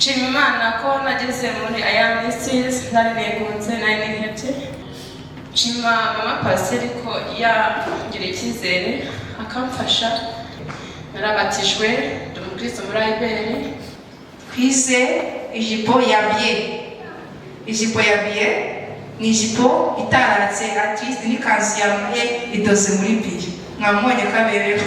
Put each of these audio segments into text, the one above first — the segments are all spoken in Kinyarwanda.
Imana ko nageze muri aya Ministries narinegunze nahebye. Nshima mama Pasiteri ko yangiriye icyizere akamfasha. Narabatijwe ndi umukristo muri Ayiberi. Twize ijipo ya biye. Ijipo ya biye ni ijipo itaratse artiste ni kanzu yambaye idoze muri biye. Mwamubonye kaberewe.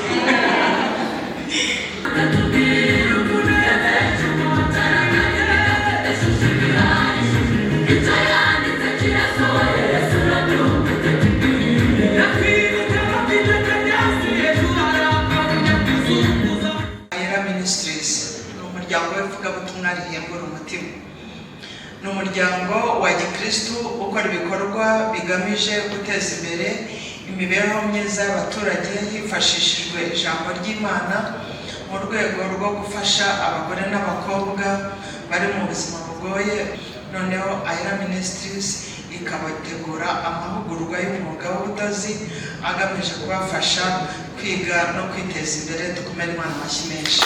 Ni umuryango wa Gikristo ukora ibikorwa bigamije guteza imbere imibereho myiza y'abaturage hifashishijwe ijambo ry'Imana mu rwego rwo gufasha abagore n'abakobwa bari mu buzima bugoye. Noneho Ayera Ministries ikabategura amahugurwa y'umwuga w'ubudozi agamije kubafasha kwiga no kwiteza imbere. Dukomere Imana amashyi menshi.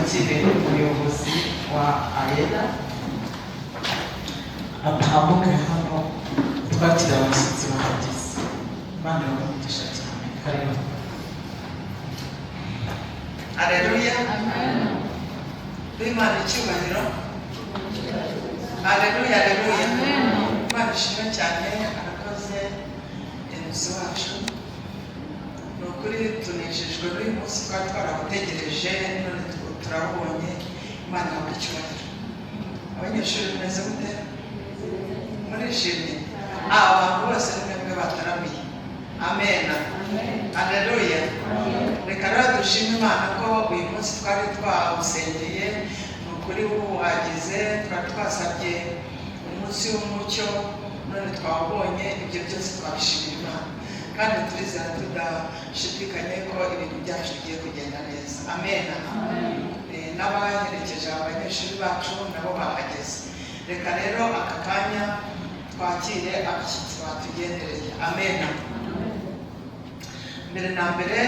umuyobozi wa Ayera atambuke hano twakira abashyitsi bahageze. Imana ibamugisha cyane. Karibu. Haleluya. Amen. Imana icyubahiro. Haleluya, haleluya. Imana ishimwe cyane arakoze Yesu wacu. Nukuri tunejejwe n'uyu munsi twari twaramutegereje none turabonye. Imana icyubahiro. Abanyeshuri bimeze gute? Murishimye? Abantu bose mwebwe bataramiye. Amen. Haleluya. Reka rero dushime Imana ko uyu munsi twari twawusengeye. Nukuri wagize twari twasabye umunsi w'umucyo none twabonye. Ibyo byose twabishimira Imana kandi turizera tudashidikanye ko ibintu byacu bigiye kugenda neza. Amen. N'abaherekeje abanyeshuri bacu nabo bahageze. Reka rero aka kanya twakire abashyitsi batugendereye. Amen. Mbere na mbere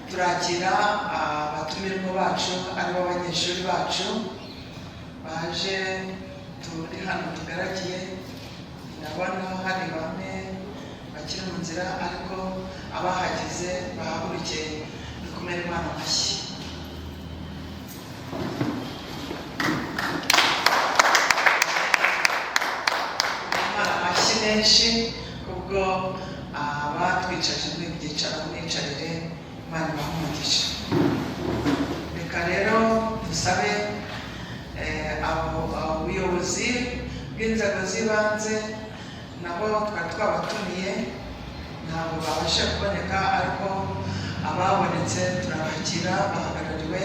turakira abatumirwa bacu aribo abanyeshuri bacu baje turi hano tugaragiye. Ndabona hari bamwe bakiri mu nzira ariko abahageze bahagurukiye. Dukomere Imana amashyi. Imana amashyi menshi kubwo abatwicaje muri byicaro mwicarire. Imana ibamugisha. Reka rero dusabe ubuyobozi bw'inzego z'ibanze nabo twari twabatumiye ntabwo babasha kuboneka ariko ababonetse turabakira bahagarariwe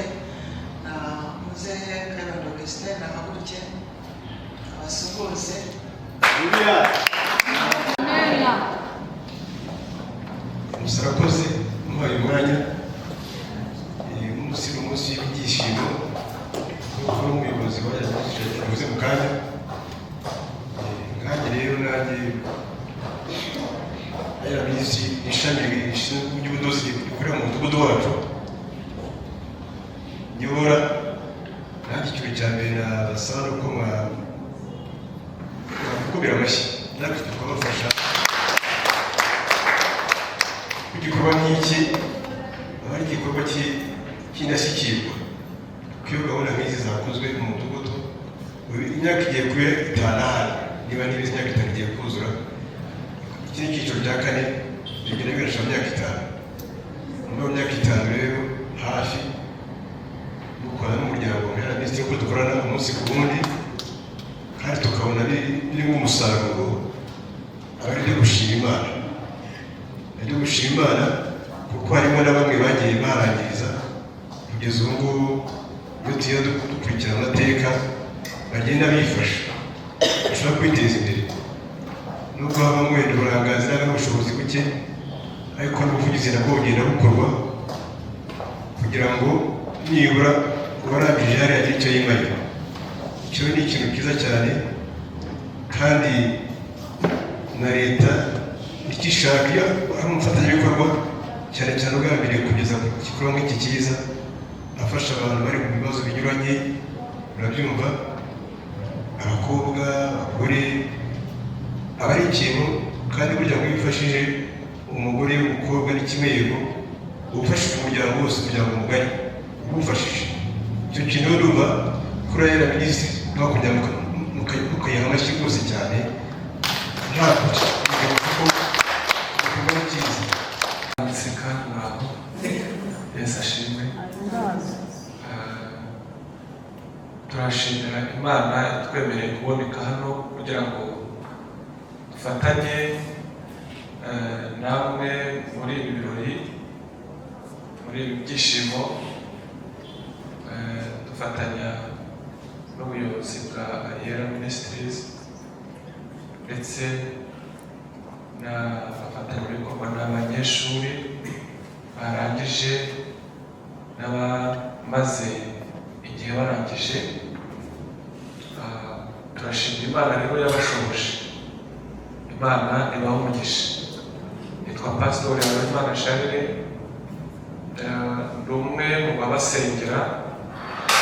na muzehe Kayibanda Augustin nahaguruke abasuhuze. Musarakoze muhaye umwanya umunsi n'umunsi w'ibyishimo nk'uko n'umuyobozi yavuze mu kanya. Nkanjye rero nanjye ayarabizi ishami rishinzwe iby'ubudozi rikorera mu mudugudu wacu nyobora. Nanjye ikintu cya mbere nabasaba ni uko mwakubira amashyi natwe tukabafasha igikorwa nk'iki. Aba ari igikorwa cy'indashyikirwa kuko iyo gahunda nk'izi zakozwe mu mudugudu imyaka igiye kuba 5 niba n'ibizi imyaka 5 igiye kuzura. Iki ni icyiciro cya 4 bigenda birasha imyaka 5. Mu myaka 5 rero hafi dukorana n'umuryango mpera ndetse ko dukorana umunsi ku wundi kandi tukabona birimo umusaruro. Aba ari byo gushima Imana, ibyo gushima Imana kuko harimo na bamwe bagiye barangiriza kugeza ubu ngubu. Iyo tugiye dukurikirana amateka bagenda bifasha bashobora kwiteza imbere, nubwo habamo wenda uburangazi n'ubushobozi buke, ariko n'ubuvugizi nabwo bugenda bukorwa kugira ngo nibura uwarangije hariya agire icyo yimarira. Icyo ni ikintu cyiza cyane kandi na leta icyo ishaka iyo ari umufatanyabikorwa cyane cyane ugambiriye kugeza ku gikorwa nk'iki cyiza, afasha abantu bari mu bibazo binyuranye. Murabyumva, abakobwa, abagore, aba ari ikintu kandi burya ngo iyo ufashije umugore w'umukobwa ni kimwe yego ufashije umuryango wose, umuryango mugari ugufashije. Icyo kintu urumva kuri ayarabizi mwakujya mukayiha amashyi rwose cyane nta kuko igikorwa cyiza. Nseka muraho, Yesu ashimwe. Turashimira Imana twemereye kuboneka hano kugira ngo dufatanye namwe muri ibi birori, muri ibi byishimo. Dufatanya n'ubuyobozi bwa Ayera Ministries ndetse n'abafatanyabikorwa n'abanyeshuri barangije n'abamaze igihe barangije. Turashimira Imana rero yabashoboje. Imana ibaha umugisha. Nitwa Pastor Habimana Charles, ndi umwe mu babasengera,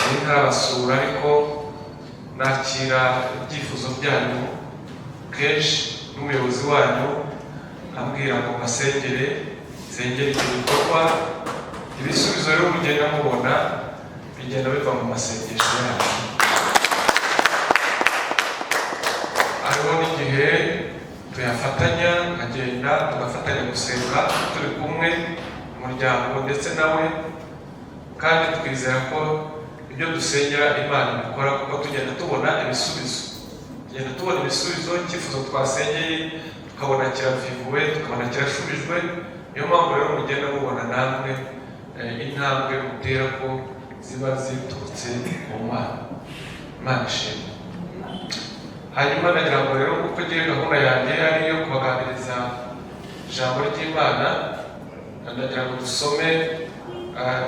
ari ntarabasura ariko nakira ibyifuzo byanyu kenshi n'umuyobozi wanyu ambwira ngo basengere nsengere iki gikorwa. Ibisubizo rero mugenda mubona bigenda biva mu masengesho yacu. Hariho n'igihe tuyafatanya nkagenda tugafatanya gusenga turi kumwe umuryango ndetse nawe, kandi twizera ko ibyo dusengera Imana ikora kuko tugenda tubona ibisubizo. Icyifuzo twasengeye tukabona kiravivuwe, tukabona kirashubijwe. Niyo mpamvu rero mugenda mubona namwe intambwe mutera ko ziba ziturutse ku Mana. Imana ishimwe. Hanyuma nagira ngo rero kuko ngiye gahunda yanjye ari iyo kubaganiriza ijambo ry'Imana, nagira ngo dusome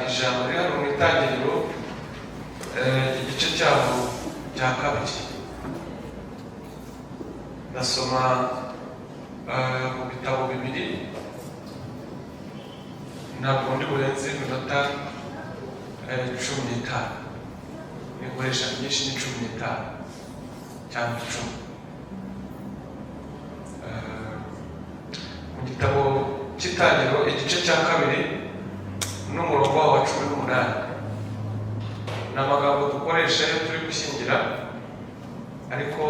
ijambo riri hano mu itangiriro igice cyaho cya 2. Nasoma mu bitabo 2, ntabwo ndi burenze iminota 15. Nikoresha myinshi ni 15 cyangwa 10. Mu gitabo cy'itangiriro igice cya 2 n'umurongo wa 18 ni amagambo dukoresha iyo turi gushyingira, ariko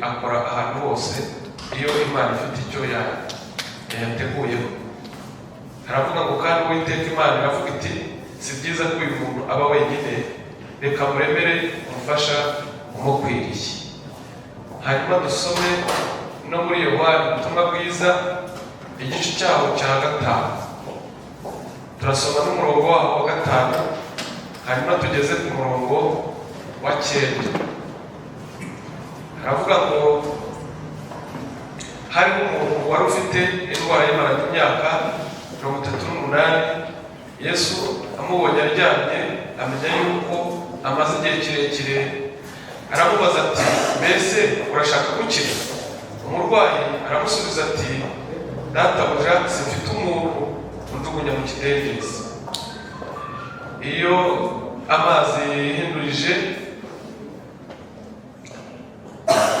akora ahantu hose iyo Imana ifite icyo yateguyeho. Haravuga ngo kandi Uwiteka Imana iravuga iti si byiza ko uyu muntu aba wenyine, reka muremere umufasha umukwiriye. Hanyuma dusome no muri Yohana ubutumwa bwiza igice cyaho cya 5, turasoma n'umurongo waho wa 5. 9. Aravuga ngo hari umuntu wari ufite indwara y'imara imyaka 38. Yesu amubonye aryamye amenya yuko amaze igihe kirekire, aramubaza ati mbese urashaka gukira? Umurwayi aramusubiza ati databuja, simfite umuntu unjugunya mu kidendezi. Iyo amazi yihindurije,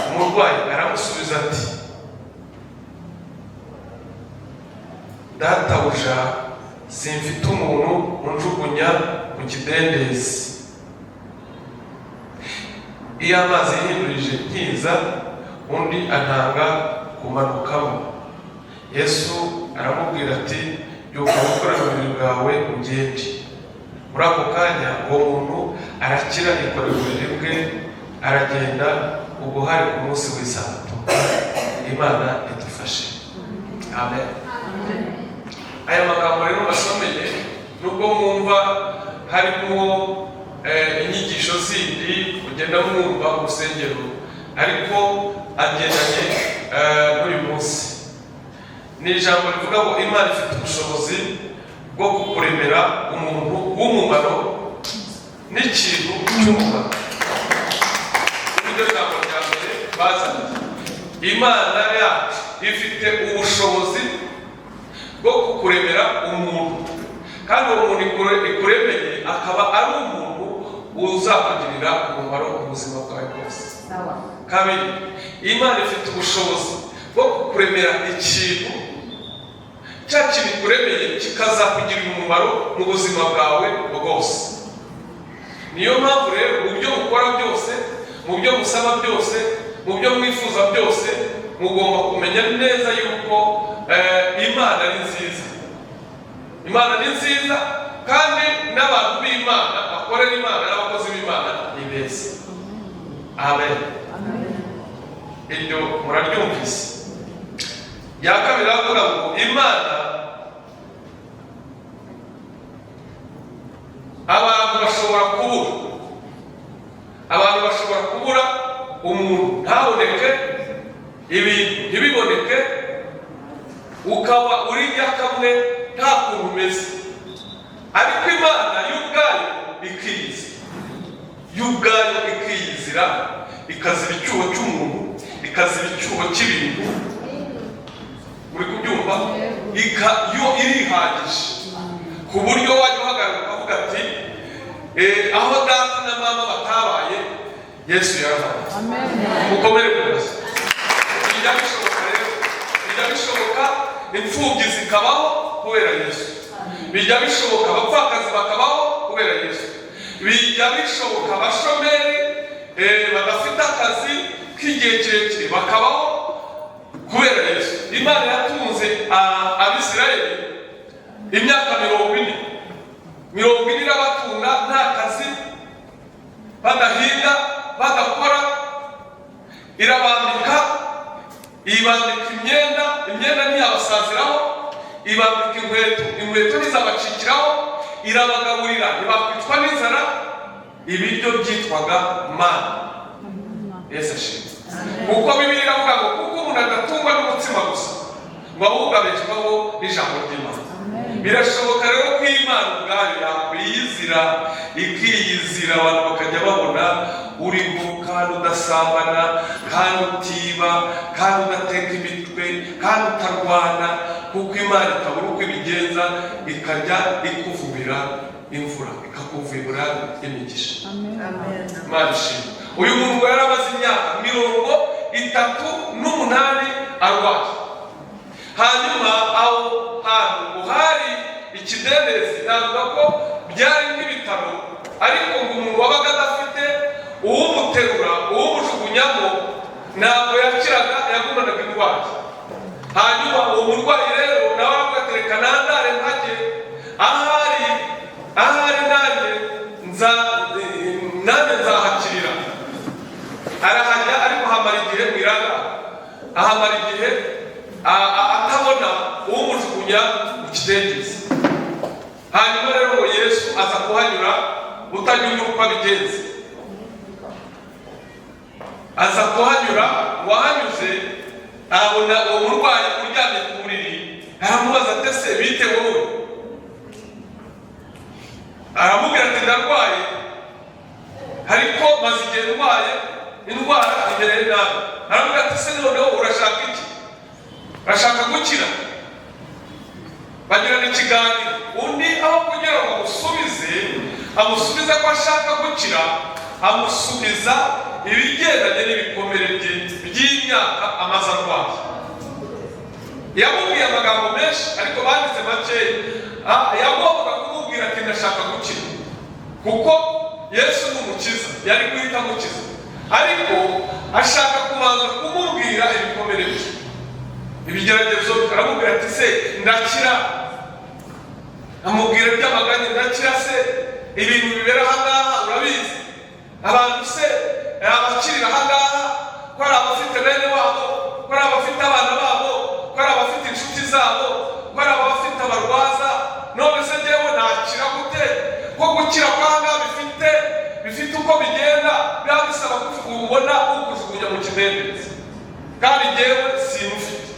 umurwayi aramusubiza ati databuja, simfite umuntu unjugunya mu kidendezi. Iyo amazi yihindurije nkiza, undi antanga kumanukamo. Yesu aramubwira ati byuka gukora umubiri bwawe ugende. Muri ako kanya uwo muntu arakira, yikorera uburiri bwe aragenda. Ubwo hari ku munsi w'isabato. Imana idufashe. Amen. Aya magambo rero basomeye, nubwo mwumva harimo inyigisho zindi ugenda mwumva mu rusengero, ariko agendanye n'uyu munsi. Ni ijambo rivuga ngo Imana ifite ubushobozi bwo kukuremera umuntu w'umumaro n'ikintu cy'umumaro. Niryo jambo rya mbere bazanye. Imana yacu ifite ubushobozi bwo kukuremera umuntu, kandi uwo muntu ikuremeye akaba ari umuntu uzakugirira umumaro mu buzima bwawe bwose. Kabiri, Imana ifite ubushobozi bwo kukuremera ikintu, cya kintu ikuremeye kikazakugirira umumaro mu buzima bwawe bwose. Niyo mpamvu rero mu byo mukora byose, mu byo musaba byose, mu byo mwifuza byose, mugomba kumenya neza yuko Imana ni nziza. Imana ni nziza, kandi n'abantu b'Imana bakorera Imana n'abakozi b'Imana ni beza. Amen. Iryo muraryumvise. Ya kabiri avuga ngo Imana, abantu bashobora kubura umuntu ntaboneke, ibintu ntibiboneke, ukaba uri nyakamwe nta kuntu umeze, ariko Imana y'ubwayo ikiyizira, ikaziba icyuho cy'umuntu, ikaziba icyuho cy'ibintu. Muri kubyumva? Yo irihagije ku buryo wajya uhagarara ukavuga ati aho data na mama batabaye, Yesu yarabaye. Mukomere rwose. Bijya bishoboka rero, bijya bishoboka imfubyi zikabaho kubera Yesu. Bijya bishoboka abapfakazi bakabaho kubera Yesu. Bijya bishoboka abashomeri badafite akazi k'igihe kirekire bakabaho kubera Yesu. Imana yatunze Abisirayeli imyaka 40 irabatunga nta kazi, badahinga, badakora. Irabambika, ibambika imyenda ntiyabasaziraho, ibambika inkweto ntizabacikiraho, irabagaburira ntibakwicwa n'inzara. Ibiryo byitwaga mana. Yesu ashimwe. Kuko Bibiliya iravuga ngo kuko umuntu adatungwa n'umutsima gusa, ngo ahubwo abeshwaho n'ijambo ry'Imana. Birashoboka rero ko Imana ubwayo yakwiyizira, ikiyizira, abantu bakajya babona uriho kandi udasambana, kandi utiba, kandi udateka imitwe, kandi utarwana, kuko Imana itabura uko ibigenza, ikajya ikuvubira imvura, ikakuvubira imigisha. Imana ishimwe. Uyu muntu yaramaze imyaka 38 arwaye. Hanyuma aho hantu hari ikidendezi, navuga ko byari nk'ibitaro, ariko ngo umuntu wabaga adafite uwumuterura, uwumujugunyamo, ntabwo yakiraga, yagumanaga indwara. Hanyuma uwo murwayi rero nawe agatereka nandare ntajye, ahari nanjye nzahakirira. Arahajya, ariko hamara igihe mwiraga, ahamara igihe atabona uwumujugunya mu kidendezi. Hanyuma rero Yesu aza kuhanyura, utagira uko abigenza. aza kuhanyura, wahanyuze abona uwo murwayi uryamye ku buriri, aramubaza ati ese bite wowe? Aramubwira ati ndarwaye, ariko maze igihe ndwaye indwara imbere nawe. Aramubwira ati se noneho urashaka iki? Urashaka gukira? Bagirana ikiganiro, undi aho kugira ngo amusubize ko ashaka gukira, amusubiza ibigendanye n'ibikomere by'imyaka amaze arwaye. Yamubwiye amagambo menshi ariko banditse makeya. Yagombaga kumubwira ati ndashaka gukira, kuko Yesu ni umukiza, yari guhita amukiza, ariko ashaka kubanza kumubwira ibikomere bye, ibigeragezo. Aramubwira ati se ndakira? Amubwira by'amaganya, ndakira se? Ibintu bibera ahangaha urabizi, abantu se abakirira ahangaha ko ari abafite bene wabo, ko ari abafite abana babo, ko ari abafite inshuti zabo, ko ari abafite abarwaza. None se njyewe nakira gute? Ko gukira kwanga bifite uko bigenda, biba bisaba kubona ukujugunya mu kidendezi, kandi njyewe simufite,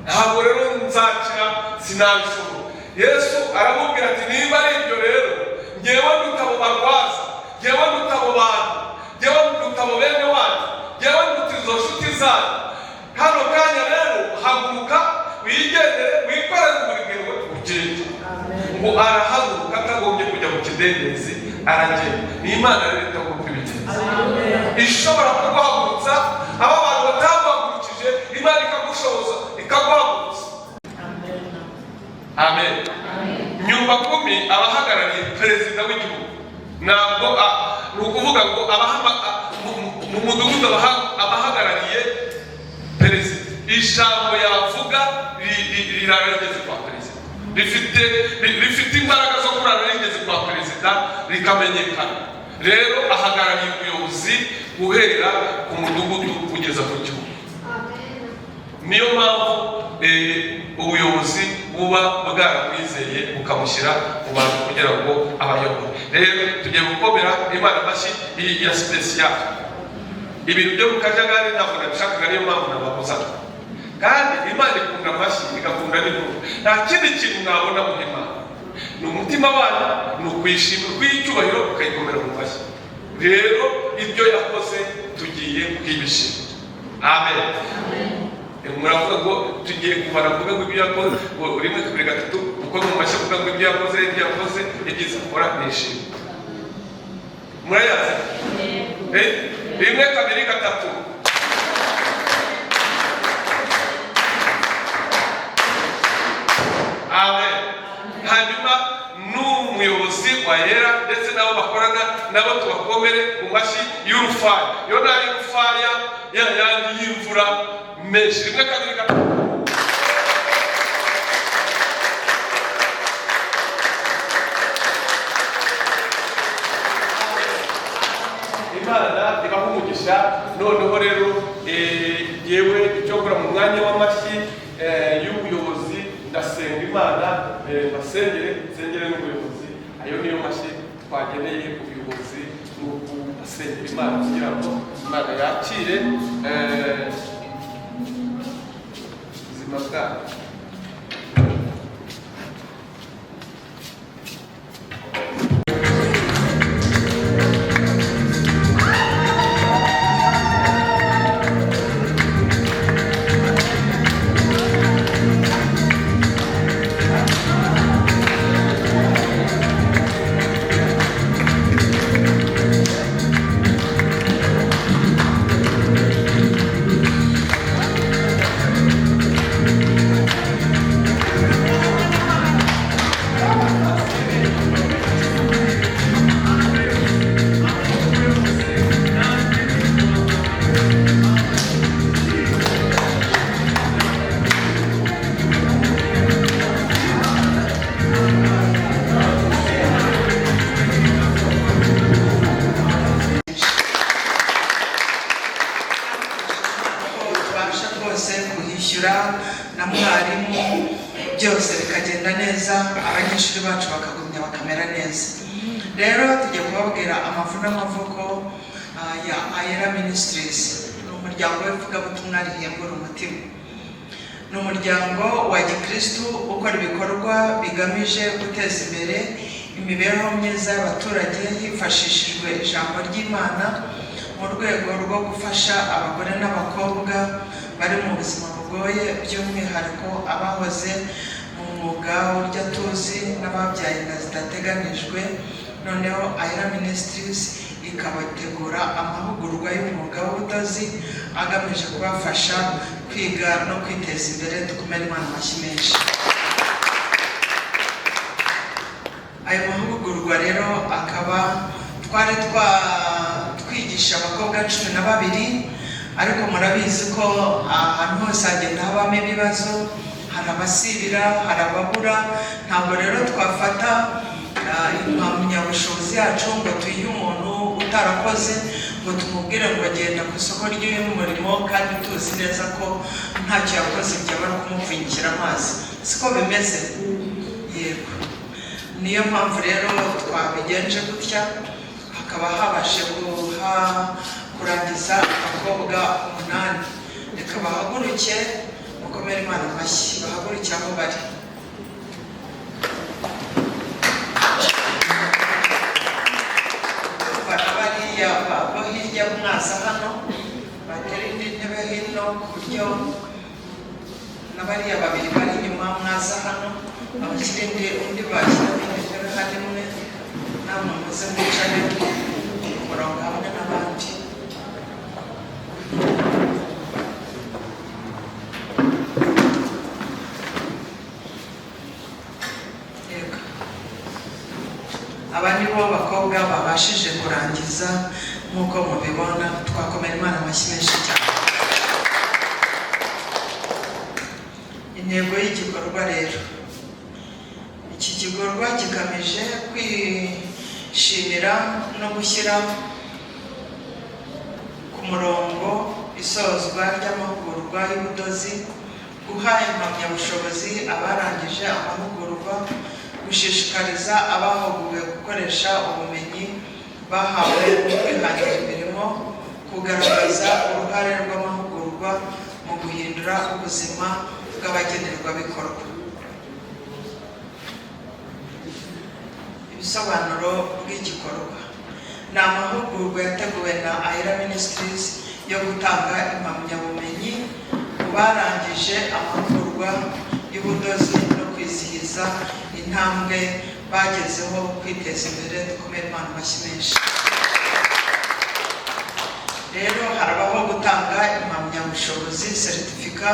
ntabwo rero nzakira, sinabishobora. Yesu aramubwira ati niba ari ibyo rero, njyewe ndutabo barwaza, njyewe ndutabo bantu, njyewe ndutabo bene wanyu, njyewe nduta izo nshuti zanyu. Hano kanya rero haguruka wigendere, wikorere umurimo ugende. Ngo arahaguruka atagombye kujya mu kidendezi, aragenda. Ni Imana rero itagombye kubigenza, ishobora kuguhagurutsa aba bantu bataguhagurukije, Imana ikagushoboza ikaguhagurutsa. Amen. Nyumba 10 abahagarariye perezida w'igihugu, ntabwo ni ukuvuga ngo mu mudugudu abahagarariye perezida, ijambo yavuga rirarageze kwa perezida, rifite imbaraga zo kurara rigeze kwa perezida rikamenyekana. Rero ahagarariye ubuyobozi guhera ku mudugudu kugeza ku gihugu. Niyo mpamvu ubuyobozi buba bwaramwizeye bukamushyira mu bantu kugira ngo abayobore. Rero tugiye gukomera Imana amashyi ya special. Ibintu byo mukajagari ntabwo nabishakaga, niyo mpamvu nababuzaga. Kandi Imana ikunda amashyi, igakunda n'inkuru. Nta kindi kintu mwabona mu Imana, ni umutima wanyu, ni ukwishimira, kw'icyubahiro ukayikomera mu mashyi. Rero ibyo yakoze tugiye kwibishimira. Amen. Muravuga ngo tugiye kumara kuvuga ngo ibyo yakoze, rimwe kabiri gatatu, uko mu mashyi kuvuga ngo ibyo yakoze, ibyiza mukora nishimye. Murayazi? Rimwe kabiri gatatu. Amen. Hanyuma n'umuyobozi wa Yera ndetse nabo bakorana nabo tubakomere mu mashyi y'urufaya. Yo nayo y'urufaya yandi y'imvura menshi. Rimwe kabiri gatatu. Imana ibaha umugisha. Noneho rero yewe icyo gukora mu mwanya w'amashyi y'ubuyobozi, ndasenga Imana basengere n'ubuyobozi. Ayo niyo mashyi twageneye ubuyobozi, n'uko basengera Imana kugira ngo Imana yakire ubuzima bwabo. na mwarimu byose bikagenda neza, abanyeshuri bacu bakagumya bakamera neza. Rero tugiye kubabwira amavu n'amavuko ya Ayera Ministries. Ni umuryango w'ivugabutumwa rihembura umutima. Ni umuryango wa gikristu ukora ibikorwa bigamije guteza imbere imibereho myiza y'abaturage hifashishijwe ijambo ry'Imana mu rwego rwo gufasha abagore n'abakobwa bari mu buzima bugoye, by'umwihariko abahoze mu mwuga w'urya tuzi n'ababyaye inda zidateganijwe. Noneho Ayera Ministries ikabategura amahugurwa y'umwuga w'ubudozi agamije kubafasha kwiga no kwiteza imbere. Dukomere Imana amashyi menshi. Ayo mahugurwa rero akaba twari twigisha abakobwa 12, ariko murabizi ko ahantu hose hagenda habamo ibibazo, hari abasibira, hari ababura. Ntabwo rero twafata impamyabushobozi yacu ngo tuyihe umuntu utarakoze, ngo tumubwire ngo agenda ku isoko ry'umurimo kandi tuzi neza ko ntacyo yakoze byabara kumupfunyikira amazi. Siko bimeze? Yego. Niyo mpamvu rero twabigenje gutya, hakaba habashe kurangiza abakobwa 8. Reka bahaguruke, mukomere Imana amashyi, bahaguruke aho bari. Abo hirya mwaza hano batera indi ntebe hino, ku buryo n'abariya babiri bari inyuma mwaza hano, abakiri undi bashyiramo indi ntebe hano imwe, namwe muze mwicare ku murongo hamwe n'abandi. Aba ni bo bakobwa babashije kurangiza nk'uko mubibona. Twakomera Imana amashyi menshi cyane. Intego y'igikorwa rero, iki gikorwa kigamije kwishimira no gushyira ku murongo isozwa ry'amahugurwa y'ubudozi, guha impamyabushobozi abarangije amahugurwa, gushishikariza abahuguwe gukoresha ubumenyi bahawe mu kwihangira imirimo, kugaragaza uruhare rw'amahugurwa mu guhindura ubuzima bw'abagenerwabikorwa. Ibisobanuro by'igikorwa: ni amahugurwa yateguwe na Ayera Ministries yo gutanga impamyabumenyi ku barangije amahugurwa y'ubudozi no kwizihiza intambwe bagezeho kwiteza imbere. Dukomere Imana amashyi menshi. Rero harabaho gutanga impamyabushobozi, certifica,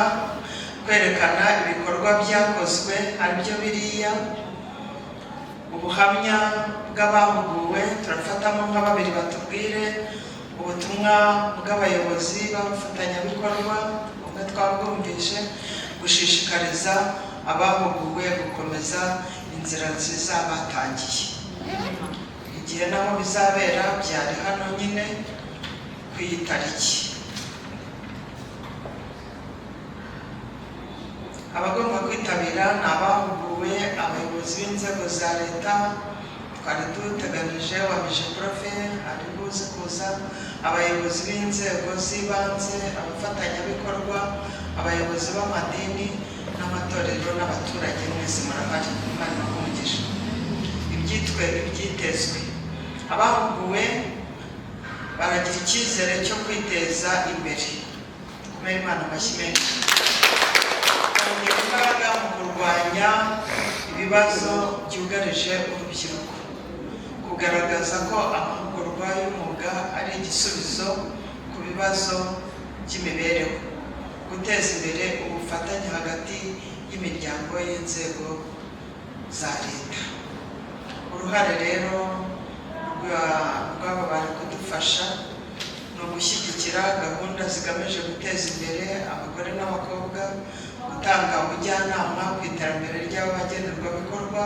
kwerekana ibikorwa byakozwe aribyo biriya, ubuhamya bw'abahuguwe. Turafatamo nka babiri batubwire ubutumwa bw'abayobozi b'abafatanyabikorwa, umwe twabwumvishe, gushishikariza abahuguwe gukomeza inzira nziza batangiye. Igihe naho bizabera byari hano nyine ku iyi tariki. Abagomba kwitabira ni abahuguwe, abayobozi b'inzego za leta, twari duteganije wabije profe ari buze kuza, abayobozi b'inzego z'ibanze, abafatanyabikorwa, abayobozi b'amadini n'amatorero n'abaturage. Mwese murahari, Imana umugisha. Ibyitezwe: abahuguwe baragira icyizere cyo kwiteza imbere. Dukomere Imana amashyi menshi. Bongera imbaraga mu kurwanya ibibazo byugarije urubyiruko, kugaragaza ko amahugurwa y'umwuga ari igisubizo ku bibazo by'imibereho, guteza imbere ubufatanye hagati y'imiryango y'inzego za leta. Uruhare rero rw'aba bari kudufasha ni ugushyigikira gahunda zigamije guteza imbere abagore n'abakobwa, gutanga ubujyanama ku iterambere ry'abagenerwabikorwa,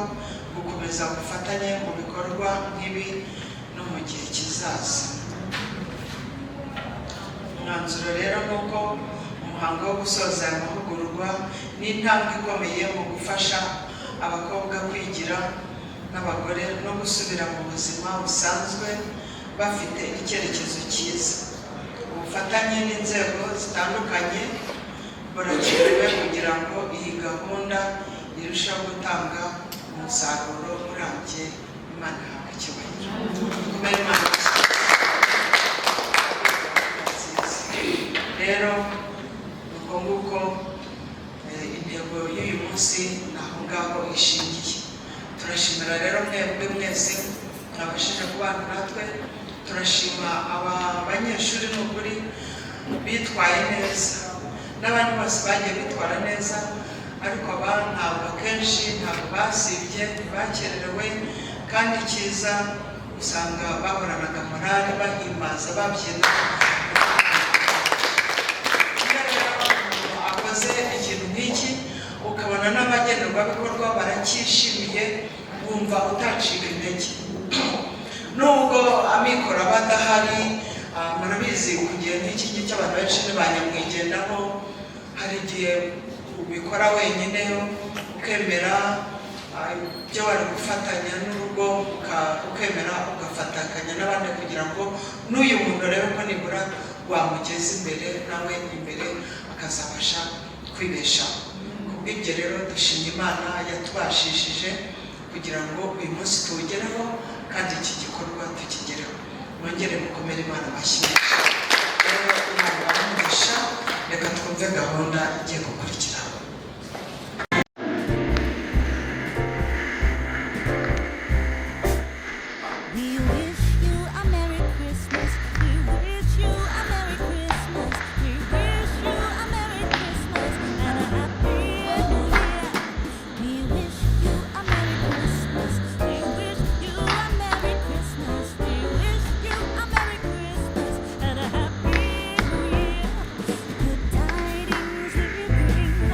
gukomeza ubufatanye mu bikorwa nk'ibi no mu gihe kizaza. Umwanzuro rero ni uko umuhango wo gusoza aya mahugurwa ni intambwe ikomeye mu gufasha abakobwa kwigira n'abagore no gusubira mu buzima busanzwe bafite icyerekezo cyiza. Ubufatanye n'inzego zitandukanye burakenewe kugira ngo iyi gahunda irusheho gutanga umusaruro urambye. Imana ihabwe icyubahiro. Kumera Imana rero uko nguko intego y'uyu munsi ni aho ngaho ishingiye. Turashimira rero mwebwe mwese mwabashije kubana natwe. Turashima aba banyeshuri n'ukuri bitwaye neza, n'abandi bose bagiye bitwara neza, ariko aba ntabwo akenshi ntabwo basibye, ntibakererewe, kandi icyiza usanga bahoranaga morale, bahimbaza, babyina. Akoze ikintu nk'iki ukabona n'abagenerwabikorwa baracyishimiye, wumva utacika intege. Nubwo amikoro aba adahari, murabizi ku gihe nk'iki ngiki abantu benshi ntibanyamwigendaho. Hari igihe ubikora wenyine ukemera ibyo wari gufatanya n'urugo, ukemera ugafatanya n'abandi kugira ngo n'uyu muntu rebe ko nibura wamugeza imbere, nawe imbere akazabasha kwibeshaho. Kubw'ibyo rero dushima Imana yatubashishije kugira ngo uyu munsi tuwugereho kandi iki gikorwa tukigereho. Mwongere mukomere Imana amashyi. Rero Imana ibamugisha. Reka twumve gahunda igiye gukurikiraho. Good tidings we bring.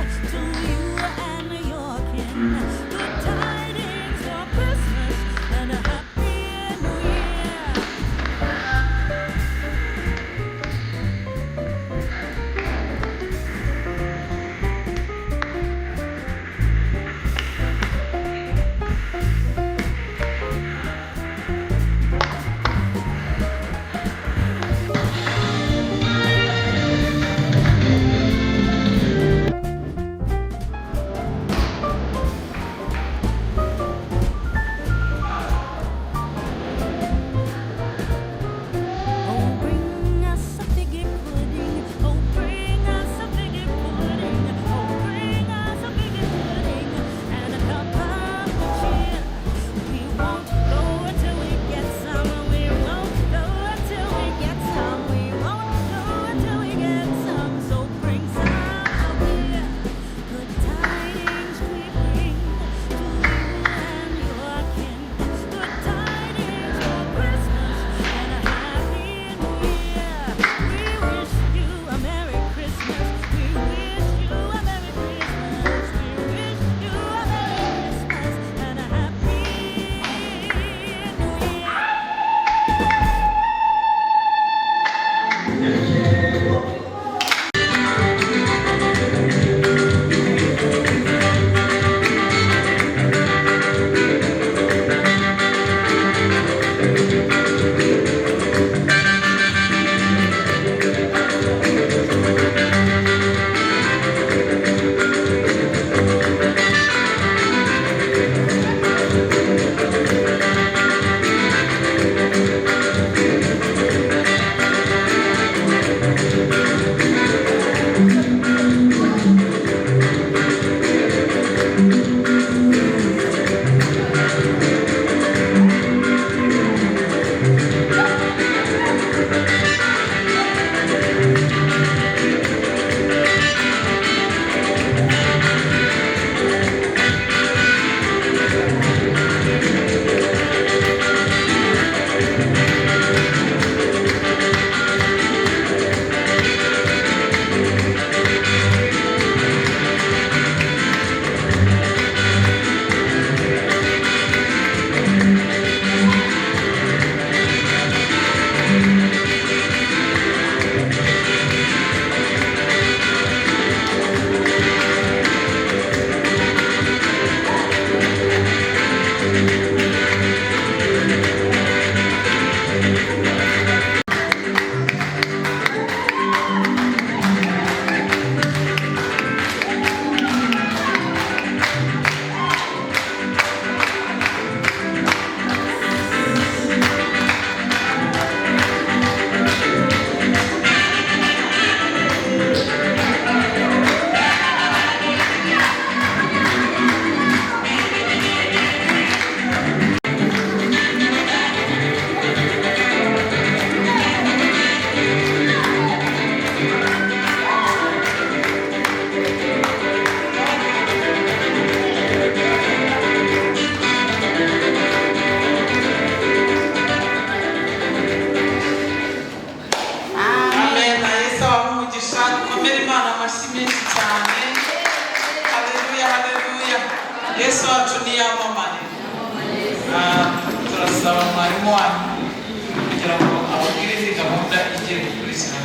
kugira ngo ababwire indi gahunda igiye gukurikira.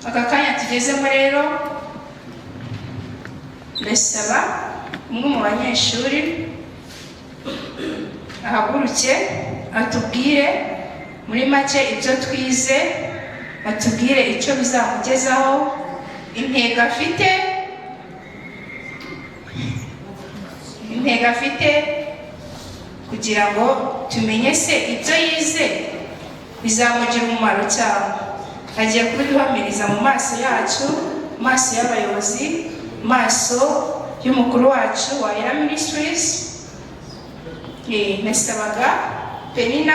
aka kanya tugezemo rero ndasaba umwe mu banyeshuri ahaguruke atubwire muri make ibyo twize, atubwire icyo bizamugezaho, intego afite kugira ngo tumenye se ibyo yize bizamugira umumaro cyane. Agiye kubiduhamiriza mu maso yacu, mu maso y'abayobozi, mu maso y'umukuru wacu wa Ella Ministries. Nasabaga Penina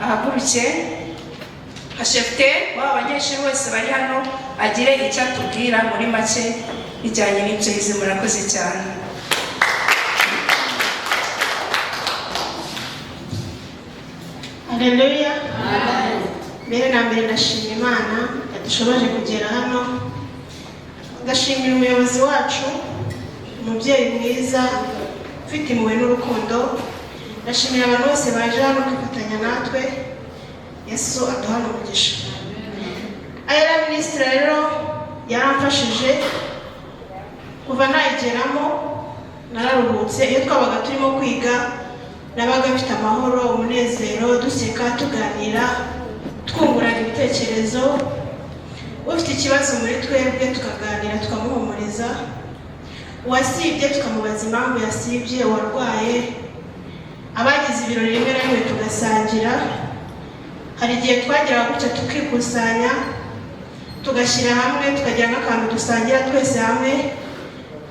ahaguruke ashefte waba abanyeshuri bose bari hano agire icyo atubwira muri make bijyanye n'ibyo yize. Murakoze cyane. Haleluya. Mbere na mbere ndashimira Imana yadushoboje kugera hano. Ndashimira umuyobozi wacu, umubyeyi mwiza ufite impuhwe n'urukundo. Ndashimira abantu bose baje hano kwifatanya natwe. Yesu aduhane umugisha. Ella Ministry rero yaramfashije kuva nayigeramo, nararuhutse. Iyo twabaga turimo kwiga nabaga mfite amahoro, umunezero, duseka, tuganira, twungurana ibitekerezo. Ufite ikibazo muri twebwe tukaganira, tukamuhumuriza. Uwasibye tukamubaza impamvu yasibye, uwarwaye, abagize ibirori rimwe na rimwe tugasangira. Hari igihe twageraga gutya tukikusanya tugashyira hamwe, tukagira nk'akantu dusangira twese hamwe.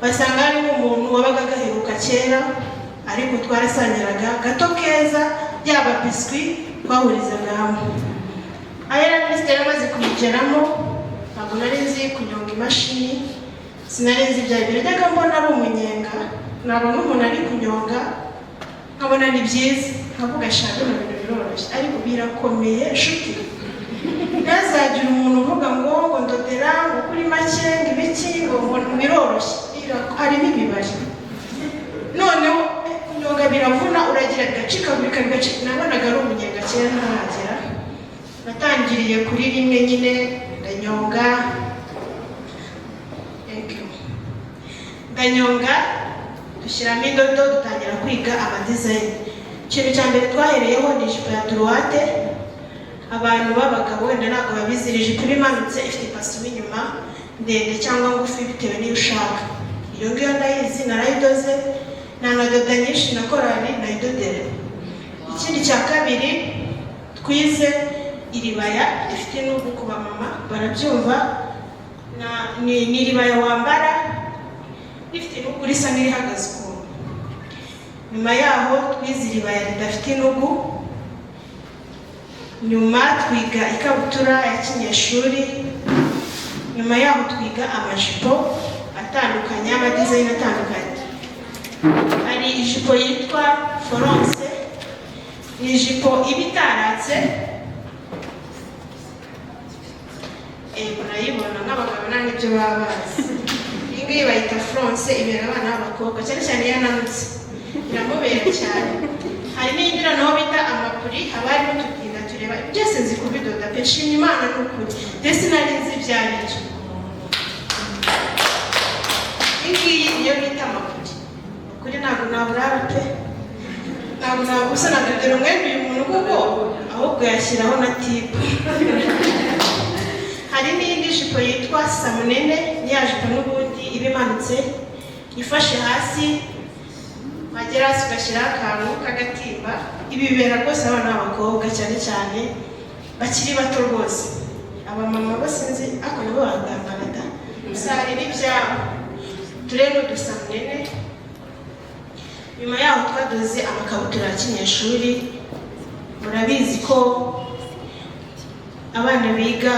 Basanga harimo umuntu wabaga agaheruka kera, ariko twarasangiraga gato keza, yaba biswi twahurizaga hamwe. Ella Ministry amaze kuyigeramo, ntabwo nari nzi kunyonga imashini, sinari nzi ibya bintu. Najyaga mbona ari umunyenga, nabona umuntu ari kunyonga nkabona ni byiza, nkavuga shaka ibintu biroroshye, ariko birakomeye nshuti. Ntazagire umuntu uvuga ngo ndodera ngo kuri make ngo ibiki ngo biroroshye, harimo imibare. Noneho kunyonga biravuna, uragira bigacikagurika bigacika. Nabonaga ari umunyenga kera ntaragera. Natangiriye kuri rimwe nyine ndanyonga, dushyiramo indodo, dutangira kwiga amadizayini. Ikintu cya mbere twahereyeho ni ijipo ya duruwate. Abantu b'abagabo wenda ntabwo babizi, ijipo iba imanutse ifite ipasi inyuma, ndende cyangwa ngufi bitewe n'iyo ushaka. Iyo ngiyo ndayizi, narayidoze, nta na doda nyinshi na korali nayidodera. Ikindi cya kabiri twize iribaya rifite n'ubu ku bamama barabyumva. Ni iribaya wambara rifite n'ubu risa n'irihagaze ukuntu. Nyuma yaho twize iribaya ridafite n'ubu. Nyuma twiga ikabutura ya kinyeshuri. Nyuma yaho twiga amajipo atandukanye, amadizayini atandukanye. Hari ijipo yitwa Florence, ni ijipo iba itaratse. Murayibona nk'abagabo nta n'ibyo baba bazi. Iyi ngiyi bayita Florence, ibera abana b'abakobwa cyane cyane iyo ananutse, biramubera cyane. Hari n'indi noneho bita amapuri, haba harimo utubwinga tureba. Byose nzi kubidoda pe, nshimye Imana n'ukuri, ndetse nari nzi ibyo ari byo. Iyi ngiyi niyo bita amapuri. Ukuri ntabwo naburara pe, ntabwo nabusa nadodera umwenda uyu muntu kuko ahubwo yashyiraho na tipu. Hari n'indi jipo yitwa samunene, ya jipo n'ubundi iba imanutse ifashe hasi, wagera hasi ugashyiraho akantu k'agatimba. Ibi bibera rwose abana b'abakobwa cyane cyane bakiri bato rwose. Abamama bose nzi ako nibo bagambana da, usari n'ibyabo. Turere n'udusamunene. Nyuma yaho twadoze amakabutura ya kinyeshuri. Murabizi ko abana biga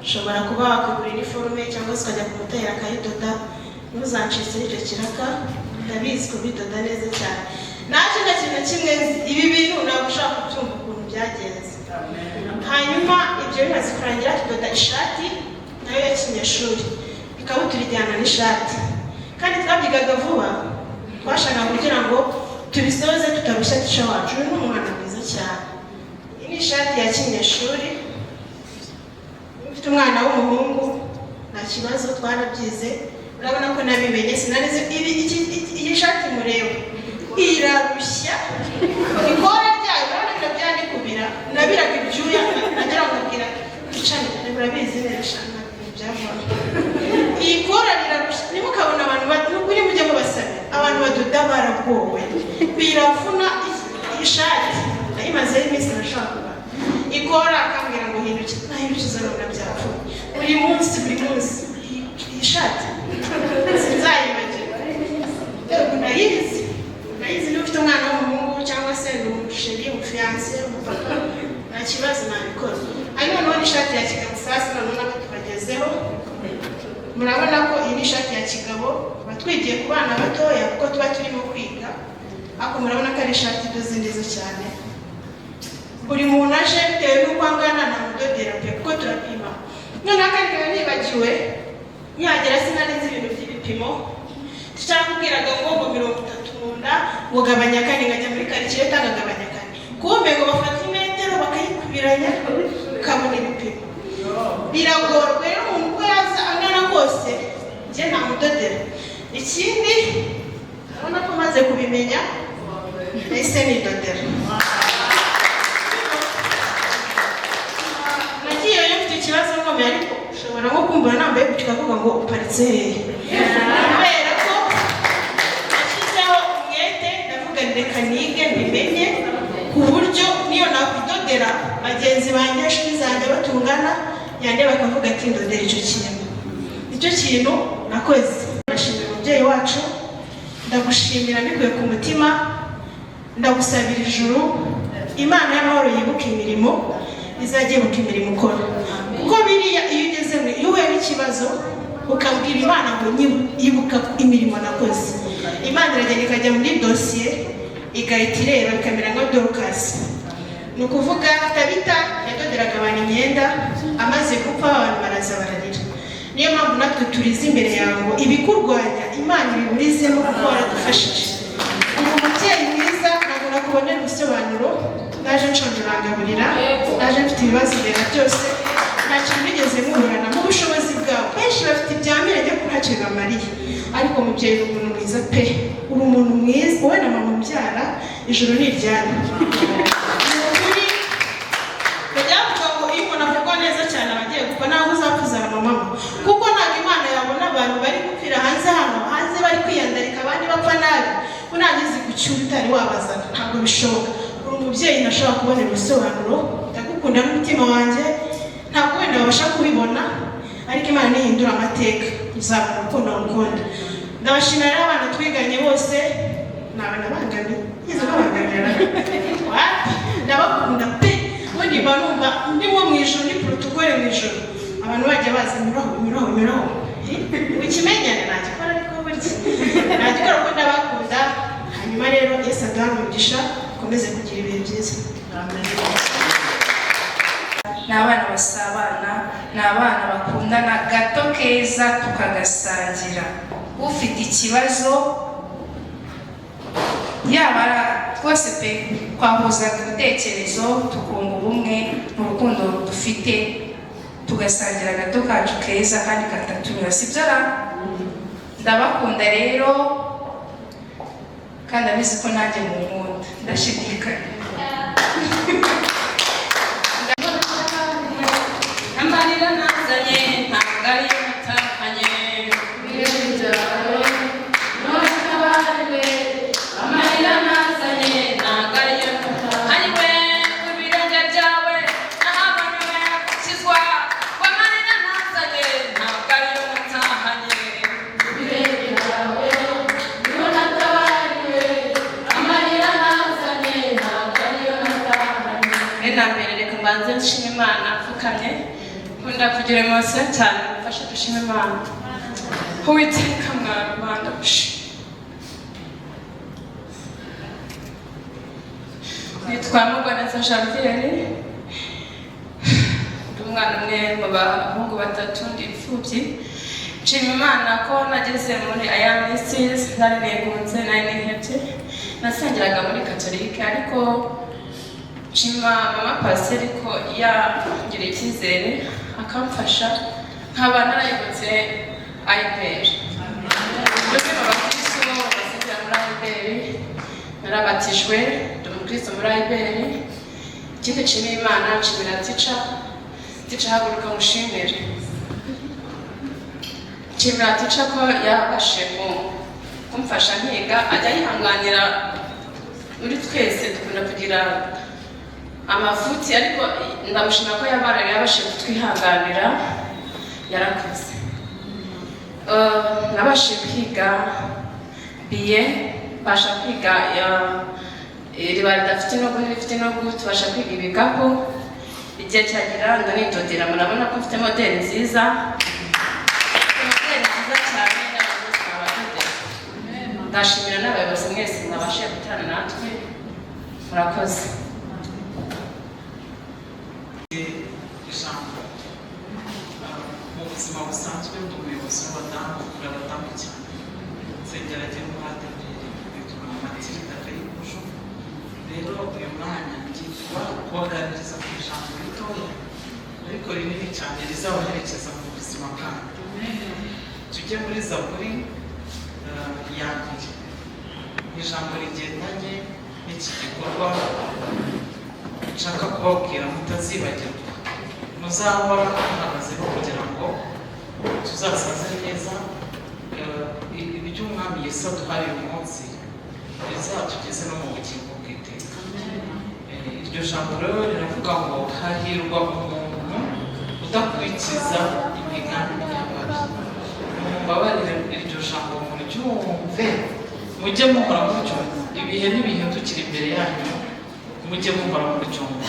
ushobora kuba wakugura iniforume cyangwa se ukajya ku mutayeri akayidoda. Ntuzancitse icyo kiraka, ndabizi kubidoda neza cyane. Naje nta kintu na kimwe nzi, ibi bintu ntabwo ushaka kubyumva ukuntu byagenze. Hanyuma ibyo bimaze kurangira tudoda ishati nayo ya kinyeshuri, ikabutura ijyana n'ishati. Kandi twabyigaga vuba, twashakaga kugira ngo tubisoze tutarushya tica wacu. Uyu ni umwana mwiza cyane. Iyi ni ishati ya kinyeshuri. Ufite umwana w'umuhungu nta kibazo, twarabyize. Urabona ko nabimenye, sinarize iyi shati mureba irarushya, ikora ryayo urabona byari kubira, nabiraga ibyuya nagira ngo mbwira icane murabizi neza byavamo. Iyi kora rirarushya, nimukabona abantu n'ukuri mujye mubasabira, abantu badoda baragowe biravuna. Iyi shati nayimazeho iminsi nashaka ikora akambwira ngo nahindukiza none byapfuye buri munsi iyi shati sinzayibagirwa. Ndayizi niba ufite umwana w'umuhungu cyangwa se ni umusheri, umufiyanse, umupapa, nta kibazo nabikora. Hanyuma noneho n'ishati ya kigabo sasa noneho nako tubagezeho. Murabona ko iyi ni ishati ya kigabo, batwigiye ku bana batoya kuko tuba turimo kwiga, ariko murabona ko ari ishati idoze neza cyane. Buri muntu aje bitewe n'uko angana namudodera pe kuko turapima. Noneho kandi nkaba nibagiwe nyagera sinarizi ibintu by'ibipimo. Tucyakubwiraga ngo 30 mu nda ugabanya kane, ngajya muri karitsiye tagagabanya kane, kumbe ngo bafata imetero bakayikubiranya ukabona ibipimo. Biragorwa rero umuntu uko yaza angana kose njye namudodera. Ikindi urabona ko maze kubimenya nahise nidodera. Nagiyeyo mfite ikibazo nkomeye, ariko ushobora nko kumbura nambaye gutya ukavuga ngo uparitse hehe. Kubera ko nashyizeho umwete ndavuga reka nige mbimenye ku buryo niyo nakwidodera bagenzi banjye inshuti zanjye batungana yande bakavuga ati ndodera icyo kintu. Icyo kintu nakoze. Ndashimira umubyeyi wacu, ndagushimira mbikuye ku mutima, ndagusabira ijuru Imana y'amahoro yibuka imirimo, izajye yibuka imirimo ukora. Kuko biriya iyo ugeze iyo uhuye n'ikibazo ukabwira Imana ngo yibuka imirimo nakoze, Imana iragenda ikajya muri dosiye igahita ireba bikamera nka Dorcas. Ni ukuvuga Tabita yadoderaga abantu imyenda, amaze gupfa abantu baraza bararira. Niyo mpamvu natwe turize imbere yawe ngo ibikurwanya Imana ibiburizemo kuko waradufashije. Umubyeyi mwiza ntabwo nakubonera ibisobanuro, naje nshonje urangaburira, naje mfite ibibazo imbere byose, nta kintu nigeze muhorana mu bushobozi bwawe. Benshi bafite ibyamirenge ko ntacyo bibamariye, ariko mubyeyi uri umuntu mwiza pe, uri umuntu mwiza. Wowe na mama umbyara ijuru ni iryanyu. Bajyavuga ngo iyo umuntu avugwa neza cyane abagiye gupfa ntabwo uzapfuzana mama, kuko ntabwo Imana yabona abantu bari gupfira hanze hanze bari kwiyandarika abandi bapfa nabi unagize gucyura utari wabazana, ntabwo bishoboka. Uri umubyeyi ntashobora kubonera ibisobanuro, ndagukunda n'umutima wanjye, ntabwo wenda babasha kubibona, ariko Imana nihindura amateka uzabona urukundo ngukunda. Ndabashimira rero abana twiganye bose, nawe nabangamiye ngeze babangamira ndabakunda pe. Ubundi mba numva ndimo mu ijoro, ni protokole mu ijoro, abantu bajya baza imiroho ikimenyane nagikora, ariko burya nagikora kuko ndabakunda. Hanyuma rero Yesu aduha umugisha, ukomeze kugira ibihe byiza. Ni abana basabana, ni abana bakundana gato keza tukagasangira. Ufite ikibazo yaba twose pe twahuza ibitekerezo tukunga ubumwe mu rukundo dufite, tugasangira gato kacu keza kandi katatunyura, sibyo ra? Ndabakunda rero kandi abizi ko nanjye munkunda, ndashidikanya. Amarira nazanye ntabwo ari yo natahanye, amarira nazanye ntabwo ari yo natahanye, ku birenge byawe nahabonye gukizwa. Amarira nazanye ntabwo ari yo natahanye, ku birenge byawe niho natabariwe. Amarira nazanye ntabwo ari yo natahanye. Na mbere reka mbanze nshima Imana mfukamye, nkunda kugira emosiyo cyane, mufashe dushime Imana. Uwiteka mwana Rwanda gushima. Nitwa Mugwaneza Janviere, ndi umwana umwe mu bahungu batatu, ndi imfubyi. Nshima Imana ko nageze muri aya minsi nari negunze, nari nihebye, nasengeraga muri katolike ariko nshima mama pasiteri ko yangiriye icyizere akamfasha nkaba narayobotse ayiberi. Mbese abakristo basengera muri ayiberi narabatijwe ndi umukristo muri ayiberi. Ikindi nshimira Imana, nshimira tica haguruka mushimire. Nshimira tica ko yabashe kumfasha nkiga, ajya yihanganira muri twese dukunda kugira amafuti, ariko ndamushimira ko yabashe kutwihanganira, yarakoze. Nabashe kwiga biye, basha kwiga riba ridafite inogu n'irifite inogu, tubasha kwiga ibikapu. Igihe cyagira ndanidodera, murabona ko mfite modeli nziza, cyane n'abayobozi babadodera. Ndashimira n'abayobozi mwese mwabashije guterana natwe, murakoze. Ijambo mu buzima busanzwe ndi umuyobozi w'abadamu, kuri abadamu cyane nsengera agiye muhategere bituma Matilda Kayikujo. Rero uyu mwanya ngitwa kubaganiriza ku ijambo ritoya ariko rinini cyane rizabaherekeza mu buzima bwanyu. Tujye muri Zaburi ya mbere, ijambo rigendanye n'iki gikorwa nshaka kubabwira mutazibagirwa, muzahora muhagazeho kugira ngo tuzasaze neza. Iby'umwami Yesu aduhaye uyu munsi bizatugeze no mu bugingo bw'iteka. Iryo jambo rero riravuga ngo hahirwa umuntu udakurikiza imigambi y'ababi. Mumbabarire iryo jambo muryumve, mujye muhora muryumva, ibihe ntibihindukira imbere yanyu, mujye muhora muryumva.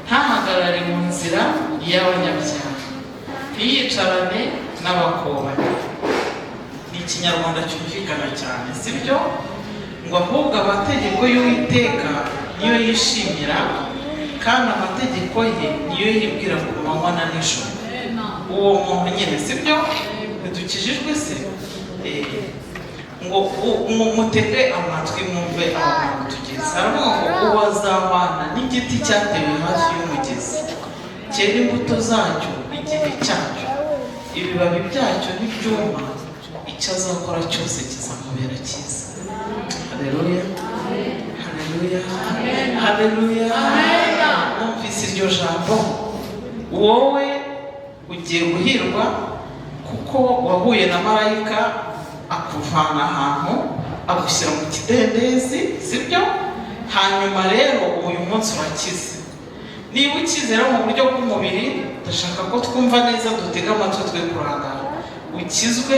Ntahagarare mu nzira y'abanyabyaha, ntiyicarane n'abakobanyi. Ni ikinyarwanda cyumvikana cyane, sibyo? Ngo ahubwo amategeko y'Uwiteka niyo yishimira, kandi amategeko ye niyo yibwira ku manywa na nijoro. Uwo muntu nyine, sibyo? Ntidukijijwe se? Ngo mutege amatwi mwumve aho hantu tugeze. Aravuga ngo uwo azabana n'igiti cyatewe hafi y'umugezi, cyera imbuto zacyo igihe cyacyo, ibibabi byacyo ntibyuma, icyo azakora cyose kizamubera cyiza. Haleluya, haleluya, haleluya. Numvise iryo jambo, wowe ugiye guhirwa kuko wahuye na marayika akuvana ahantu agushyira mu kidendezi, sibyo? Hanyuma rero uyu munsi urakize. Niba ukize rero mu buryo bw'umubiri, ndashaka ko twumva neza, dutega amatwi twe kurangara. Ukizwe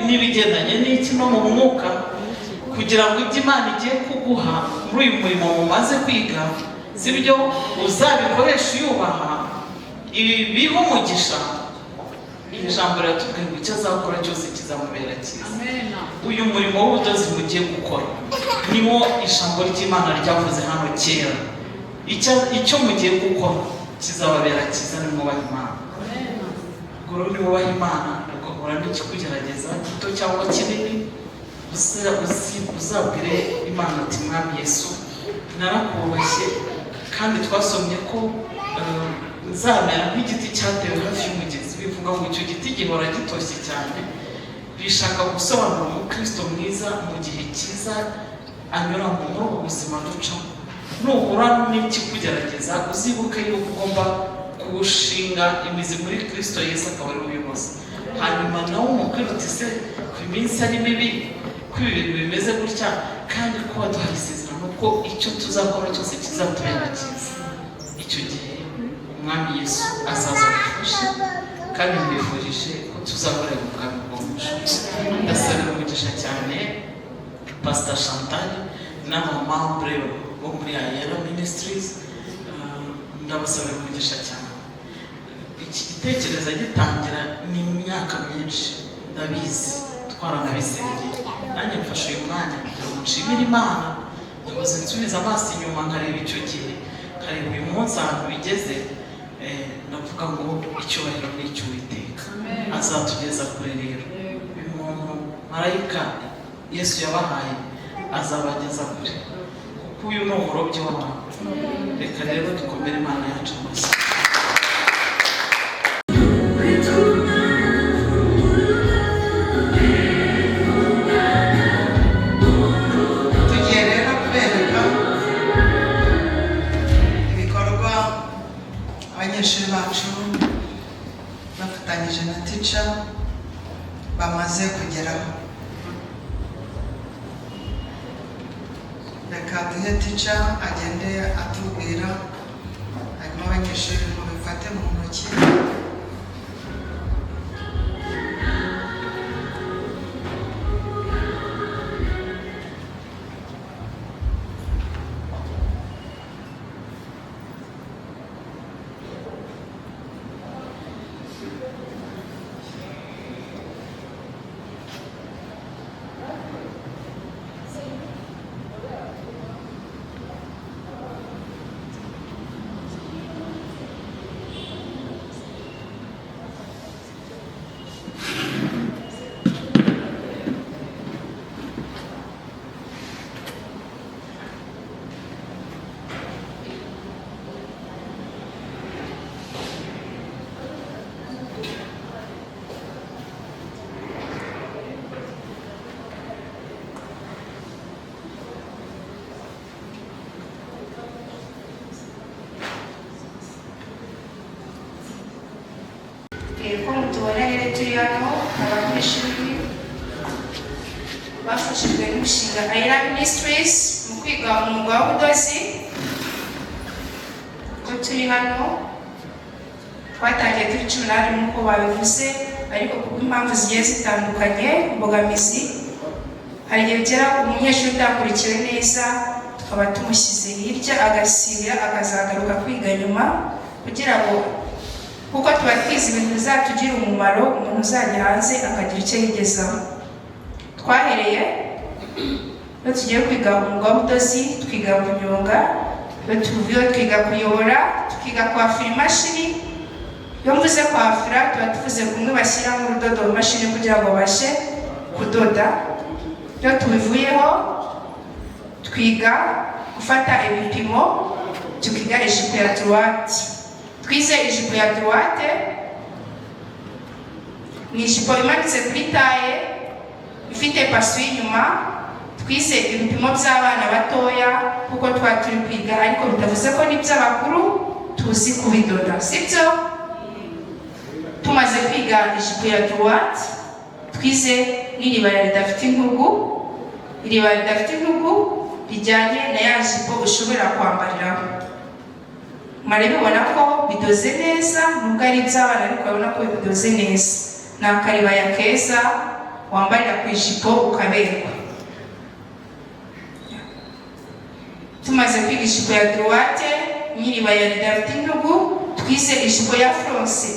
n'ibigendanye n'iki no mu mwuka, kugira ngo ibyo Imana igiye kuguha muri uyu murimo mumaze kwiga, sibyo, uzabikoresha uyubaha, ibi biha umugisha. Iri jambo riratubwira ngo icyo azakora cyose kizamubera cyiza. Uyu murimo w'ubudozi mugiye gukora niwo ijambo ry'Imana ryavuze hano kera. Icyo mugiye gukora kizababera cyiza, nimwubaha Imana. Ubwo rero nimwubaha Imana, ugahura n'ikikugerageza gito cyangwa kinini, uzabwire Imana ati Mwami Yesu, narakubashye, kandi twasomye ko nzamera nk'igiti cyatewe hafi y'umugezi. Bivuga ngo icyo giti gihora gitoshye cyane, bishaka gusobanura umukristo mwiza mu gihe cyiza anyura muri ubu buzima ducamo. Nuhura n'ikikugerageza, uzibuke yuko ugomba kuwushinga imizi muri Kristo Yesu akaba ari ubuyobozi. Hanyuma nawe umubwira uti se ku minsi ari mibi, ko ibi bintu bimeze gutya, kandi ko waduhaye isezerano ko icyo tuzakora cyose kizatubera cyiza. Icyo gihe Umwami Yesu azaza gufasha, kandi mbifurije ko tuzahora mu bwami bw'umuco. Ndasabira umugisha cyane Pastor Chantal n'abamambre bo muri Ayera Ministries, ndabasabira umugisha cyane. Iki gitekerezo gitangira ni imyaka myinshi, ndabizi twaranabisengeye. Nanjye mfashe uyu mwanya kugira ngo nshimire Imana, ndabaza nsubiza amaso inyuma nkareba icyo gihe, nkareba uyu munsi ahantu bigeze. Navuga ngo icyubahiro ni icy'Uwiteka, azatugeza kure. Rero uyu muntu marayika Yesu yabahaye azabageza kure, kuko uyu ni umurobyi w'abantu. Reka rero dukomere Imana yacu amashyi. Tugiye rero kubereka ibikorwa abanyeshuri bacu bafatanyije na tica bamaze kugeraho. Reka duhe tica agende atubwira, hanyuma abanyeshuri mubifate mu ntoki. Ko mutubona rero turi hano abanyeshuri bafashijwe n'umushinga Ayra Ministries mu kwiga umwuga w'ubudozi. Ko turi hano twatangiye turi 18 nk'uko babivuze, ariko kubw'impamvu zigiye zitandukanye, imbogamizi, hari igihe bigera umunyeshuri udakurikiwe neza tukaba tumushyize hirya agasibira akazagaruka kwiga nyuma, kugira ngo kuko tuba twize ibintu bizatugira umumaro, umuntu uzajya hanze akagira icyo yigezaho. Twahereye iyo tugiye kwiga umwuga w'ubudozi, twiga kunyonga, iyo tuvuye twiga kuyobora, tukiga kwafira imashini. Iyo mvuze kwafira tuba tuvuze kumwe bashyiramo urudodo mu mashini kugira ngo babashe kudoda. Iyo tubivuyeho twiga gufata ibipimo, tukiga ijipo ya droite. Twize ijipo ya droite, ni ijipo imanitse kuri taye ifite pasu y'inyuma. Twize ibipimo by'abana batoya kuko twa turi kwiga, ariko bitavuze ko n'iby'abakuru tuzi kubidoda, sibyo? Tumaze kwiga ijipo ya droite, twize n'iribaya ridafite intugu. Iribaya ridafite intugu rijyanye na ya jipo ushobora kwambariraho. Murabibona ko bidoze neza, nubwo ari iby'abana ariko urabona ko bidoze neza. Ni akaribaya keza wambarira ku ijipo ukaberwa. Tumaze kwiga ijipo ya droite n'iribaya ridafite intugu, twize ijipo ya fronce.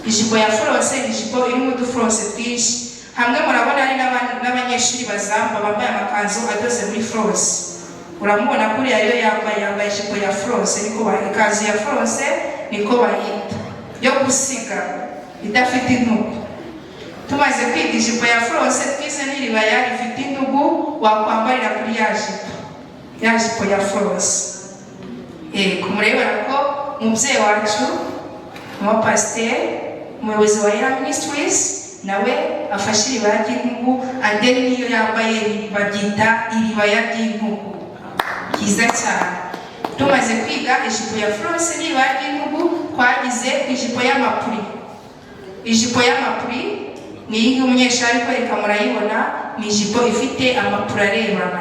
Ijipo ya fronce ni ijipo irimo udufronce twinshi. Hamwe murabona hari n'abanyeshuri bazamba bambaye amakanzu adoze muri fronce. Uramubona kuri ariyo yambaye ijipo ya fronce, niko ikanzu ya fronce niko bayita, yo gusiga idafite intugu. Tumaze kwiga ijipo ya fronce, twize n'iribaya rifite intugu wakwambarira kuri ya jipo ya fronce. Kumurebera ko umubyeyi wacu umupasiteri, umuyobozi wa Ayra Ministries, nawe afashe iribaya ry'intugu, ande niyo yambaye babyita iribaya ry'intugu. Byiza cyane. Tumaze kwiga ijipo ya fronce n'iribaya ry'intugu, twagize ijipo y'amapuri. Ijipo y'amapuri ni iyi umunyeshuri ari kwereka, murayibona, ni ijipo ifite amapuri arebana.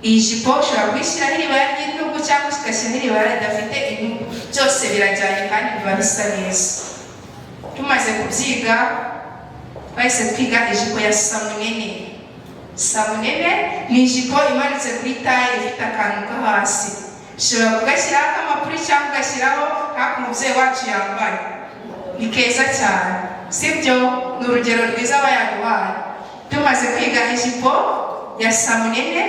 Iyi jipo ushobora kuyishyiraho iribaya ry'intugu cyangwa ugashyiraho iribaya ridafite intugu, byose birajyanye kandi biba bisa neza. Tumaze kubyiga twahise twiga ijipo ya samunene. Samunene ni ijipo imanitse kuri taye ifite akantu ko hasi. Ushobora kugashyiraho akamapuri cyangwa ugashyiraho nk'ako umubyeyi wacu yambaye. Ni keza cyane, sibyo? Ni urugero rwiza bayaguhaye. Tumaze kwiga ijipo ya samunene,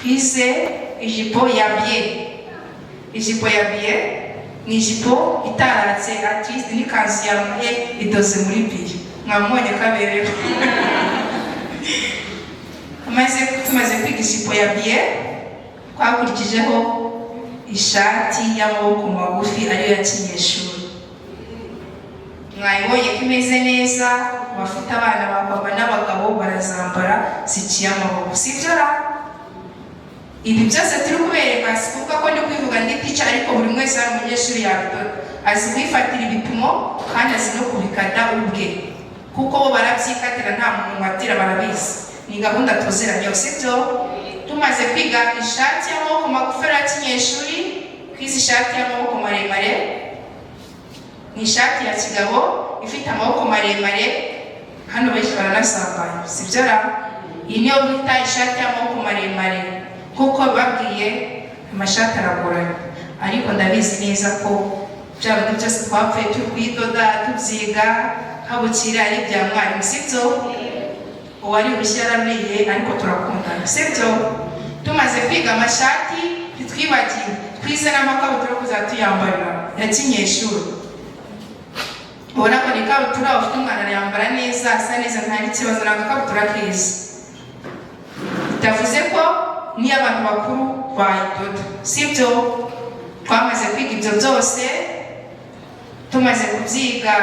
twize ijipo ya bien. Ijipo ya bien ni ijipo itaratse, at least ni kanzu yambaye idoze muri bien. Mwamubonye kaberewe. tumaze kwiga ijipo ya biye, twakurikijeho ishati y'amaboko magufi ariyo ya kinyeshuri. Mwayibonye ko imeze neza, abafite abana b'abagabo n'abagabo barazambara ziciye amaboko, sibyo ra? Ibi byose turi kubereka si kuvuga ko ndi kwivuga ndi teacher, ariko buri wese ari umunyeshuri yabidoda, azi kwifatira ibipimo kandi azi no kubikada ubwe, kuko bo barabyikatira nta muntu watira, barabizi. Ni gahunda tuziranye, sibyo? Tumaze kwiga ishati y'amaboko magufi ya kinyeshuri, kwizi ishati y'amaboko maremare ni ishati ya kigabo ifite amaboko maremare, hano benshi baranasambaye, sibyo ra? Iyi niyo bita ishati y'amaboko maremare, kuko babwiye amashati aragorana, ariko ndabizi neza ko bya bintu byose twapfuye turi kwidoda tubyiga habukira ari bya mwarimu, sibyo? Uwari urushya yaramenye, ariko turakundana, sibyo? Tumaze kwiga amashati ntitwibagiwe twize n'amakabutura kuzatuyambarira ya kinyeshuri. Ubona ko ni ikabutura ufite umwana yambara neza, asa neza, nta n'ikibazo, ni agakabutura keza. Bitavuze ko niyo abantu bakuru bayidoda, sibyo? Twamaze kwiga ibyo byose, tumaze kubyiga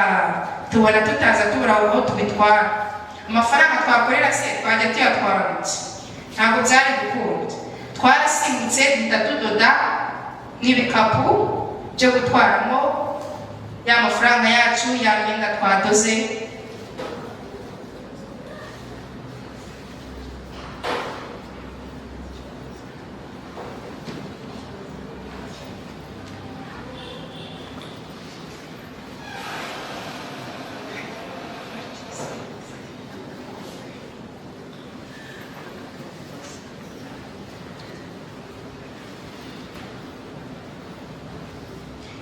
tubona tutaza tubura aho tubitwara. Amafaranga twakorera se twajya tuyatwara muke, ntabwo byari gukunda. Twarasimbutse duhita tudoda n'ibikapu byo gutwaramo ya mafaranga yacu, ya myenda twadoze.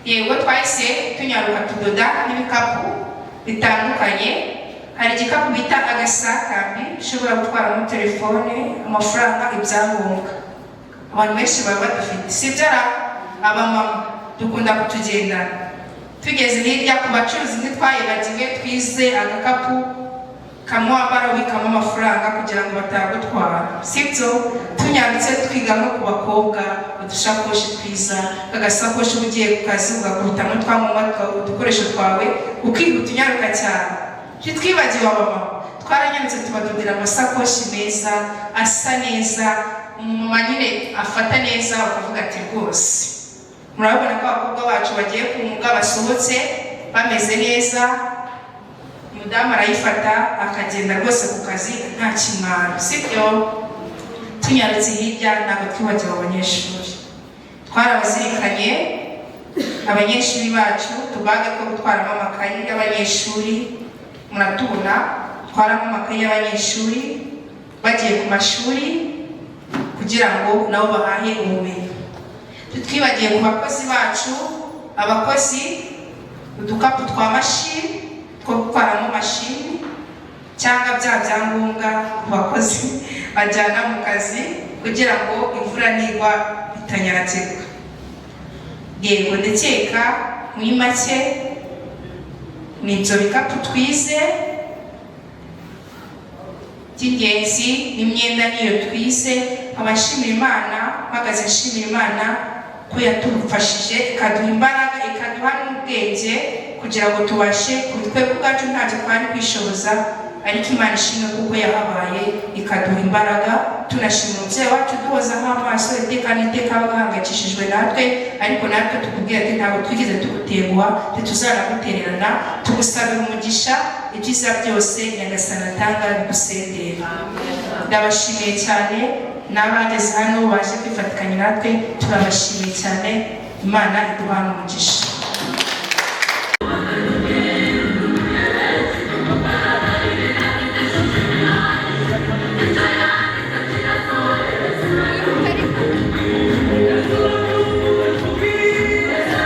Yego twahise tunyaruka tudoda n'ibikapu bitandukanye. Hari igikapu bita agasakambi ushobora gutwaramo telefone, amafaranga, ibyangombwa. Abantu benshi baba badufite, sibyo ra? Abamama dukunda kutugendana. Tugeze hirya ku bacuruzi ntitwayibagiwe, twize agakapu kamwe wambara ubikamo amafaranga kugira ngo batagutwara, sibyo? Tunyarutse twiga no ku bakobwa, udushakoshi twiza, agasakoshi ugiye ku kazi ugakubitamo twangombwa udukoresho twawe ukiga utunyaruka cyane. Ntitwibagiwe abamama, twaranyarutse tubadodera amasakoshi meza asa neza, umumama nyine afata neza, ukavuga ati rwose murabona ko abakobwa bacu bagiye kumwuga, basohotse bameze neza, umudamu arayifata akagenda rwose ku kazi nta kimwaro, sibyo? Tunyarutse hirya ntabwo twibagiwe abanyeshuri, twarabazirikanye abanyeshuri bacu, tubaga two gutwaramo amakayi y'abanyeshuri. Muratubona twaramo amakayi y'abanyeshuri bagiye ku mashuri kugira ngo nabo bahahe ubumenyi. Twibagiye ku bakozi bacu, abakozi udukapu twa mashini two gutwaramo mashini cyangwa bya byangombwa ku bakozi bajyana mu kazi kugira ngo imvura nigwa bitanyagirwa. Yego ndakeka muri make ni ibyo bikapu twize by'ingenzi, n'imyenda niyo twize. Abashimira Imana, mpagaze nshimira Imana ko yatufashije ikaduha imbaraga, ikaduha n'ubwenge kugira ngo tubashe twebwe ubwacu ntacyo twari kwishoboza, ariko Imana ishimwe kuko yahabaye ikaduha imbaraga. Tunashimira umubyeyi wacu duhozaho amaso iteka n'iteka, bagahangayikishijwe natwe, ariko natwe tukubwira ati ntabwo twigeze tugutenguha, ntituzanagutererana. Tugusabira umugisha, ibyiza byose Nyagasani atanga bigusendera. Ndabashimiye cyane n'abageze hano baje kwifatikanya natwe, turabashimiye cyane. Imana iduhana umugisha. Yes,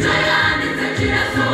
icyo yanditse kirasohoka